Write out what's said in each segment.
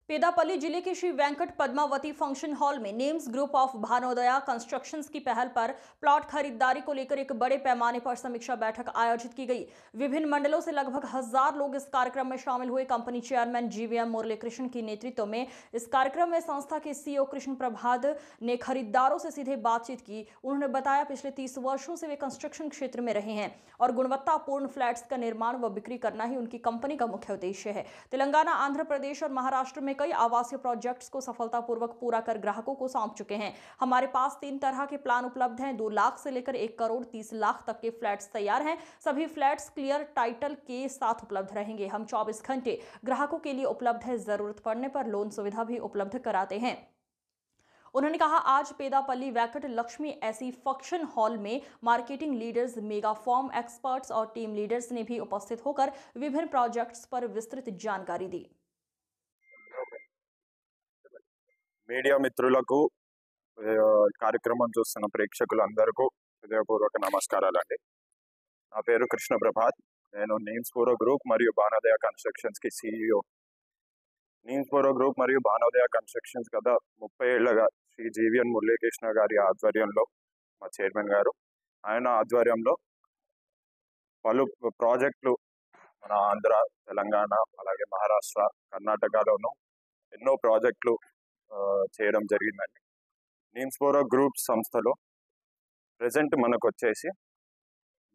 पेदापल्ली जिले के Shri Venkat Padmavati function hall में नेम्स ग्रुप ऑफ भानोदया कंस्ट्रक्शंस की पहल पर प्लॉट खरीदारी को लेकर एक बड़े पैमाने पर समीक्षा बैठक आयोजित की गई। विभिन्न मंडलों से लगभग 1000 लोग इस कार्यक्रम में शामिल हुए। कंपनी चेयरमैन जीवीएम मुरली कृष्ण की नेतृत्व में इस कार्यक्रम में संस्था के सीईओ कृष्ण प्रभात ने खरीदारों से सीधे बातचीत की। उन्होंने बताया पिछले 30 वर्षों से वे कंस्ट्रक्शन क्षेत्र में रहे हैं और गुणवत्तापूर्ण फ्लैट्स का निर्माण व बिक्री करना ही उनकी कंपनी का मुख्य उद्देश्य है। तेलंगाना, आंध्र प्रदेश और महाराष्ट्र में कई आवासीय प्रोजेक्ट्स को सफलतापूर्वक पूरा कर ग्राहकों को सौंप चुके हैं। हमारे पास 3 तरह के प्लान उपलब्ध हैं। 2 लाख से लेकर 1 करोड़ 30 लाख तक के फ्लैट्स तैयार हैं। सभी फ्लैट्स क्लियर टाइटल के साथ उपलब्ध रहेंगे। हम 24 घंटे ग्राहकों के लिए उपलब्ध है। जरूरत पड़ने पर लोन सुविधा भी उपलब्ध कराते हैं। उन्होंने कहा, आज पेदापल्ली वेंकट लक्ष्मी ऐसी फंक्शन हॉल में marketing leaders, mega form experts और टीम लीडर्स ने भी उपस्थित होकर विभिन्न प्रोजेक्ट्स पर विस्तृत जानकारी दी। మీడియా మిత్రులకు కార్యక్రమం చూస్తున్న ప్రేక్షకులందరికీ హృదయపూర్వక నమస్కారాలండి. నా పేరు కృష్ణ ప్రభాత్. నేను నీమ్స్ పూరో గ్రూప్ మరియు భానోదయ కన్స్ట్రక్షన్స్ కి సీఈఓ. నీమ్స్ పూరో గ్రూప్ మరియు భానోదయ కన్స్ట్రక్షన్స్ గత 30 ఏళ్లుగా శ్రీ జీవీఎన్ మురళీకృష్ణ గారి ఆధ్వర్యంలో, మా చైర్మన్ గారు ఆయన ఆధ్వర్యంలో పలు ప్రాజెక్టులు మన ఆంధ్ర, తెలంగాణ, అలాగే మహారాష్ట్ర, కర్ణాటకలోనూ ఎన్నో ప్రాజెక్టులు చేయడం జరిగిందండి. నీమ్స్ పూరో గ్రూప్ సంస్థలో ప్రెజెంట్ మనకు వచ్చేసి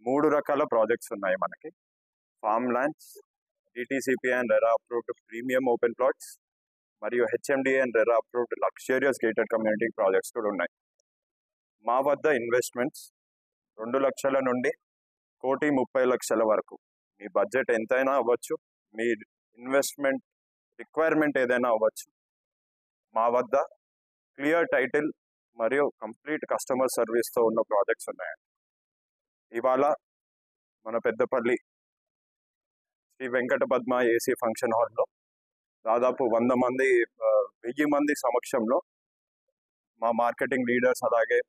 3 రకాల ప్రాజెక్ట్స్ ఉన్నాయి. మనకి farm lands, DTCP and RERA approved premium open plots మరియు HMDA and RERA approved luxurious gated community projects కూడా ఉన్నాయి. మా వద్ద ఇన్వెస్ట్మెంట్స్ 2 లక్షల నుండి 1,30,00,000 వరకు. మీ బడ్జెట్ ఎంతైనా అవ్వచ్చు, మీ ఇన్వెస్ట్మెంట్ రిక్వైర్మెంట్ ఏదైనా అవ్వచ్చు. మా వద్ద క్లియర్ టైటిల్ మరియు కంప్లీట్ కస్టమర్ సర్వీస్తో ఉన్న ప్రాజెక్ట్స్ ఉన్నాయండి. ఇవాళ మన పెద్దపల్లి శ్రీ వెంకట పద్మ ఏసీ ఫంక్షన్ హాల్లో దాదాపు 1000 మంది సమక్షంలో మా మార్కెటింగ్ లీడర్స్ అలాగే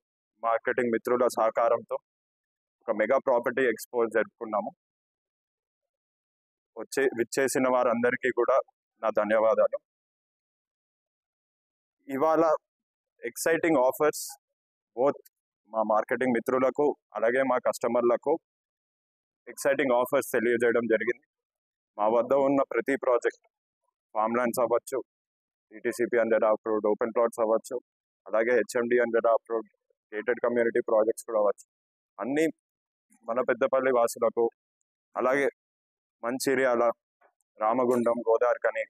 మార్కెటింగ్ మిత్రుల సహకారంతో ఒక మెగా ప్రాపర్టీ ఎక్స్పో జరుపుకున్నాము. విచ్చేసిన వారందరికీ కూడా నా ధన్యవాదాలు. ఇవాళ ఎక్సైటింగ్ ఆఫర్స్ బోత్ మా మార్కెటింగ్ మిత్రులకు అలాగే మా కస్టమర్లకు ఎక్సైటింగ్ ఆఫర్స్ తెలియజేయడం జరిగింది. మా వద్ద ఉన్న ప్రతి ప్రాజెక్ట్, ఫార్మ్ ల్యాండ్స్ అవ్వచ్చు, DTCP and RERA approved open plots అవ్వచ్చు, అలాగే HMD and RERA approved gated community projects కూడా అవ్వచ్చు, అన్నీ మన పెద్దపల్లి వాసులకు, అలాగే మంచిర్యాల, రామగుండం, గోదావరిఖని,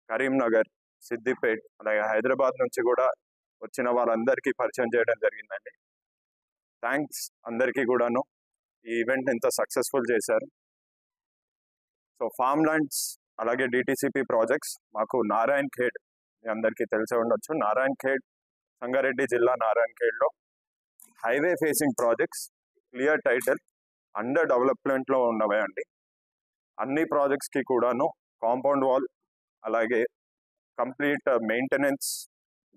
కరీంనగర్, సిద్దిపేట్, అలాగే హైదరాబాద్ నుంచి కూడా వచ్చిన వాళ్ళందరికీ పరిచయం చేయడం జరిగిందండి. థ్యాంక్స్ అందరికీ కూడాను. ఈ ఈవెంట్ ఇంత సక్సెస్ఫుల్ చేశారు. సో ఫార్మ్ ల్యాండ్స్ అలాగే డిటిసిపి ప్రాజెక్ట్స్ మాకు నారాయణ్ ఖేడ్, మీ అందరికీ తెలిసే ఉండొచ్చు, నారాయణ్ ఖేడ్, సంగారెడ్డి జిల్లా నారాయణ్ ఖేడ్లో highway facing projects, clear title, under డెవలప్మెంట్లో ఉన్నవే అండి. అన్ని ప్రాజెక్ట్స్కి కూడాను కాంపౌండ్ వాల్, అలాగే కంప్లీట్ మెయింటెనెన్స్,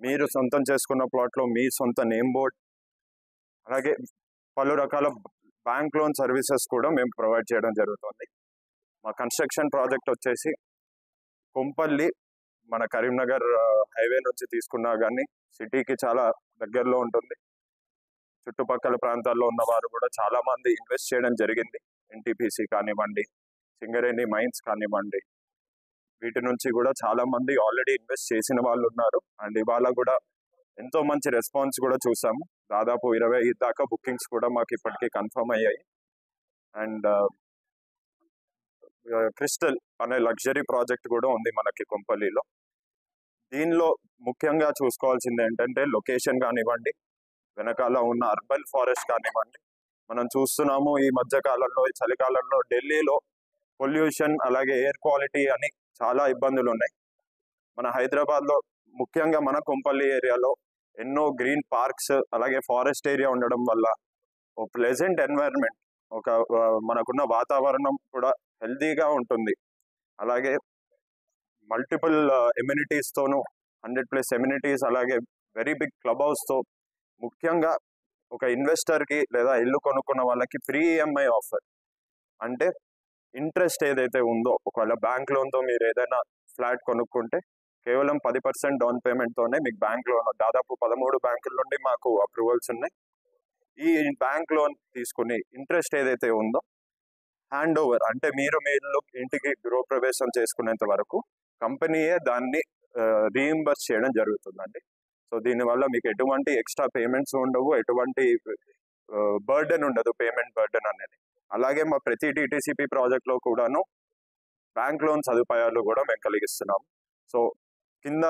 మీరు సొంతం చేసుకున్న ప్లాట్లో మీ సొంత నేమ్ బోర్డ్, అలాగే పలు రకాల బ్యాంక్ లోన్ సర్వీసెస్ కూడా మేము ప్రొవైడ్ చేయడం జరుగుతుంది. మా కన్స్ట్రక్షన్ ప్రాజెక్ట్ వచ్చేసి కొంపల్లి, మన కరీంనగర్ హైవే నుంచి తీసుకున్నా కానీ సిటీకి చాలా దగ్గరలో ఉంటుంది. చుట్టుపక్కల ప్రాంతాల్లో ఉన్న వారు కూడా చాలా మంది ఇన్వెస్ట్ చేయడం జరిగింది. ఎన్టీపీసీ కానివ్వండి, సింగరేణి మైన్స్ కానివ్వండి, వీటి నుంచి కూడా చాలా మంది ఆల్రెడీ ఇన్వెస్ట్ చేసిన వాళ్ళు ఉన్నారు. అండ్ ఇవాళ కూడా ఎంతో మంచి రెస్పాన్స్ కూడా చూసాము. దాదాపు 20 దాకా బుకింగ్స్ కూడా మాకు ఇప్పటికీ కన్ఫర్మ్ అయ్యాయి. అండ్ క్రిస్టల్ అనే లగ్జరీ ప్రాజెక్ట్ కూడా ఉంది మనకి కొంపల్లిలో. దీనిలో ముఖ్యంగా చూసుకోవాల్సింది ఏంటంటే లొకేషన్ కానివ్వండి, వెనకాల ఉన్న అర్బన్ ఫారెస్ట్ కానివ్వండి. మనం చూస్తున్నాము ఈ మధ్య కాలంలో, ఈ చలికాలంలో ఢిల్లీలో పొల్యూషన్ అలాగే ఎయిర్ క్వాలిటీ అని చాలా ఇబ్బందులు ఉన్నాయి. మన హైదరాబాద్లో ముఖ్యంగా మన కొంపల్లి ఏరియాలో ఎన్నో గ్రీన్ పార్క్స్ అలాగే ఫారెస్ట్ ఏరియా ఉండడం వల్ల ఒక ప్లెజెంట్ ఎన్వైరన్మెంట్, ఒక మనకున్న వాతావరణం కూడా హెల్తీగా ఉంటుంది. అలాగే మల్టిపుల్ ఎమ్యూనిటీస్తోనూ 100+ ఎమ్యూనిటీస్, అలాగే వెరీ బిగ్ క్లబ్ హౌస్తో, ముఖ్యంగా ఒక ఇన్వెస్టర్కి లేదా ఇల్లు కొనుక్కున్న వాళ్ళకి ఫ్రీ ఈఎంఐ ఆఫర్. అంటే ఇంట్రెస్ట్ ఏదైతే ఉందో, ఒకవేళ బ్యాంక్ లోన్తో మీరు ఏదైనా ఫ్లాట్ కొనుక్కుంటే కేవలం 10% డౌన్ పేమెంట్తోనే మీకు బ్యాంక్ లోన్ దాదాపు 13 బ్యాంకుల నుండి మాకు అప్రూవల్స్ ఉన్నాయి. ఈ బ్యాంక్ లోన్ తీసుకుని ఇంట్రెస్ట్ ఏదైతే ఉందో హ్యాండ్ ఓవర్ అంటే మీరు మీ ఇంటికి గృహప్రవేశం చేసుకునేంత వరకు కంపెనీయే దాన్ని రీఇంబర్స్ చేయడం జరుగుతుందండి. సో దీనివల్ల మీకు ఎటువంటి ఎక్స్ట్రా పేమెంట్స్ ఉండవు, ఎటువంటి బర్డెన్ ఉండదు, పేమెంట్ బర్డెన్ అనేది. అలాగే మా ప్రతి డిటిసిపి ప్రాజెక్ట్లో కూడాను బ్యాంక్ లోన్ సదుపాయాలు కూడా మేము కలిగిస్తున్నాం. సో కింద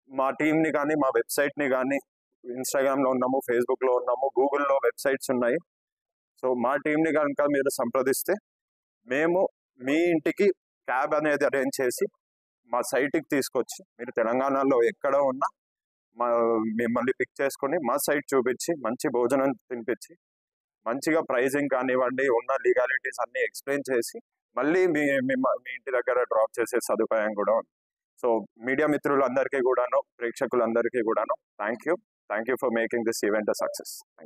మా టీంని కానీ మా వెబ్సైట్ని కానీ ఇన్స్టాగ్రామ్లో ఉన్నాము, ఫేస్బుక్లో ఉన్నాము, గూగుల్లో వెబ్సైట్స్ ఉన్నాయి. సో మా టీంని కనుక మీరు సంప్రదిస్తే మేము మీ ఇంటికి క్యాబ్ అనేది అరేంజ్ చేసి మా సైట్కి తీసుకొచ్చి మీరు తెలంగాణలో ఎక్కడ ఉన్నా మిమ్మల్ని పిక్ చేసుకొని మా సైట్ చూపించి మంచి భోజనం తినిపించి మంచిగా ప్రైజింగ్ కానివ్వండి ఉన్న లీగాలిటీస్ అన్ని ఎక్స్ప్లెయిన్ చేసి మళ్ళీ మీ ఇంటి దగ్గర డ్రాప్ చేసే సదుపాయం కూడా ఉంది. సో మీడియా మిత్రులందరికీ కూడాను, ప్రేక్షకులందరికీ కూడాను thank you for making this event a success. Thank you.